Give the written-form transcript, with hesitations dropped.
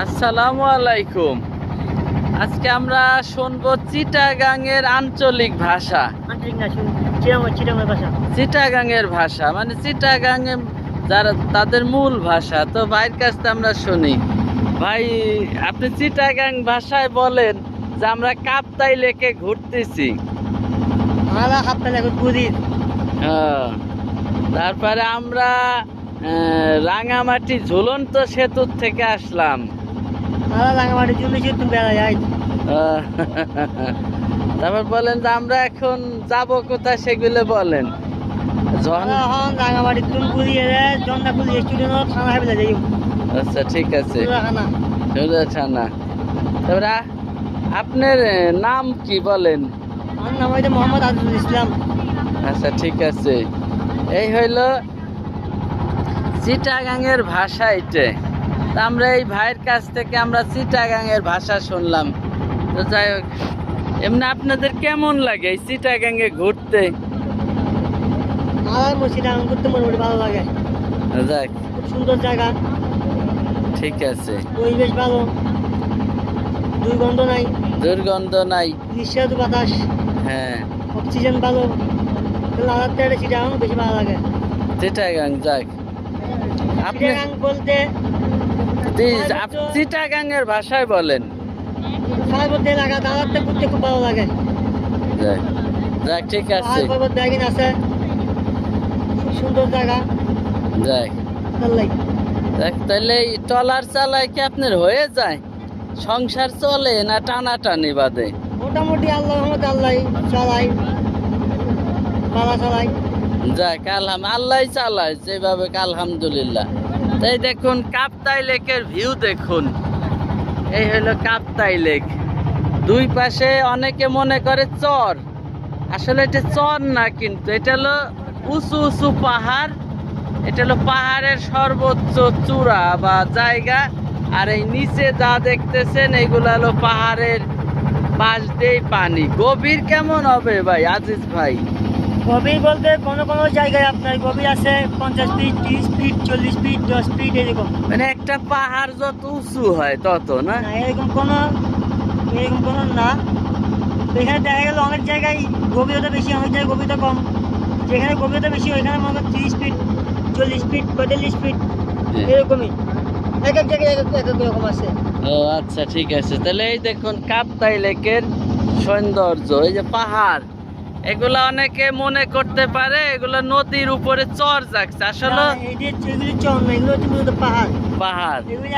আসসালামু আলাইকুম। আজকে আমরা শুনবো চিটাগাংয়ের আঞ্চলিক ভাষা। আন্তরিক না চিটাগাং ভাষা। চিটাগাংয়ের ভাষা মানে চিটাগাংয়ে যারা তাদের মূল ভাষা, তো ভাইয়ের কাছ থেকে আমরা শুনি। ভাই, আপনি চিটাগাং ভাষায় বলেন যে আমরা কাপ্তাই লেকে ঘুরতেছি। আমরা কাপ্তাই লেকে ঘুরি। হ্যাঁ, তারপরে আমরা রাঙামাটি ঝুলন্ত সেতুর থেকে আসলাম। আমরা রাঙামাটি ঝুলন্ত সেতু বেড়া যাই। তারপর বলেন যে আমরা এখন যাব কোথায়, সেগুলো বলেন। রাঙামাটি তুমি ঘুরিয়ে জন্নাপুর স্টুডেন্ট খানা খাইবে যাই। আচ্ছা, ঠিক আছে। খানা থানা। তারপরে আপনার নাম কি বলেন? আমার নাম হইতে মোহাম্মদ আজিজুল ইসলাম। আচ্ছা, ঠিক আছে। এই হইল চিটাগাংয়ের ভাষা। এটা তা আমরা এই ভাইয়ের কাছ থেকে আমরা চিটাগাংয়ের ভাষা শুনলাম। তো যাই হোক, এমনি আপনাদের কেমন লাগে এই চিটাগাংয়ে ঘুরতে? আমার চিটাগাং ঘুরতে মোটামুটি ভালো লাগে। যাক, খুব সুন্দর জায়গা। ঠিক আছে। পরিবেশ ভালো, দুর্গন্ধ নাই। দুর্গন্ধ নাই। নিঃশ্বাস বাতাস। হ্যাঁ, অক্সিজেন ভালো। চিটাগাং বেশি ভালো লাগে। চিটাগাং। যাক, আপনি চিটাগাং বলতে চিটাগাংয়ের ভাষায় বলেন। পার্বত্য এলাকা দাঁড়াতে ঘুরতে খুব ভালো লাগে। যাক, যাক, ঠিক আছে। পর্বত দেখেন আছে, খুব সুন্দর জায়গা। যাক, দেখ, তাহলে এই ট্রলার চালায় কি আপনার হয়ে যায়? সংসার চলে না টানাটানি বাদে? মোটামুটি আল্লাহ রহমতে আল্লাহ চালাই, পালা চালাই। যাক, আল্লাহ চালায় যেভাবে, আলহামদুলিল্লাহ। তাই দেখুন কাপ্তাই লেকের ভিউ দেখুন। এই হলো কাপ্তাই লেক। দুই পাশে অনেকে মনে করে চর, আসলে এটা চর না, কিন্তু এটা হলো উঁচু উঁচু পাহাড়। এটা হলো পাহাড়ের সর্বোচ্চ চূড়া বা জায়গা। আর এই নিচে যা দেখতেছেন এইগুলো হলো পাহাড়ের পাশ দিয়ে পানি। গভীর কেমন হবে ভাই আজিজ ভাই? গভীর বলতে কোনো কোনো জায়গায় আপনার গভীর আছে 50 ফিট, 30 ফিট, 40 ফিট, 10 ফিট এরকম। মানে একটা পাহাড় যত উঁচু হয় তত না? এরকম কোনো না। এখানে দেখা গেল অনেক জায়গায় গভীরতা বেশি, অনেক জায়গায় গভীরতা কম। যেখানে গভীরতা বেশি ওইখানে মনে করেন 30 ফিট, 40 ফিট, 45 ফিট এরকমই। এক এক জায়গায় এক এক রকম আছে। ও আচ্ছা, ঠিক আছে। তাহলে এই দেখুন কাপ্তাই লেকের সৌন্দর্য। এই যে পাহাড়, এগুলো অনেকে মনে করতে পারে এগুলো নদীর উপরে চর যাচ্ছে, আসলে এগুলি চর না, এগুলো হচ্ছে মূলত পাহাড়। পাহাড়। এগুলি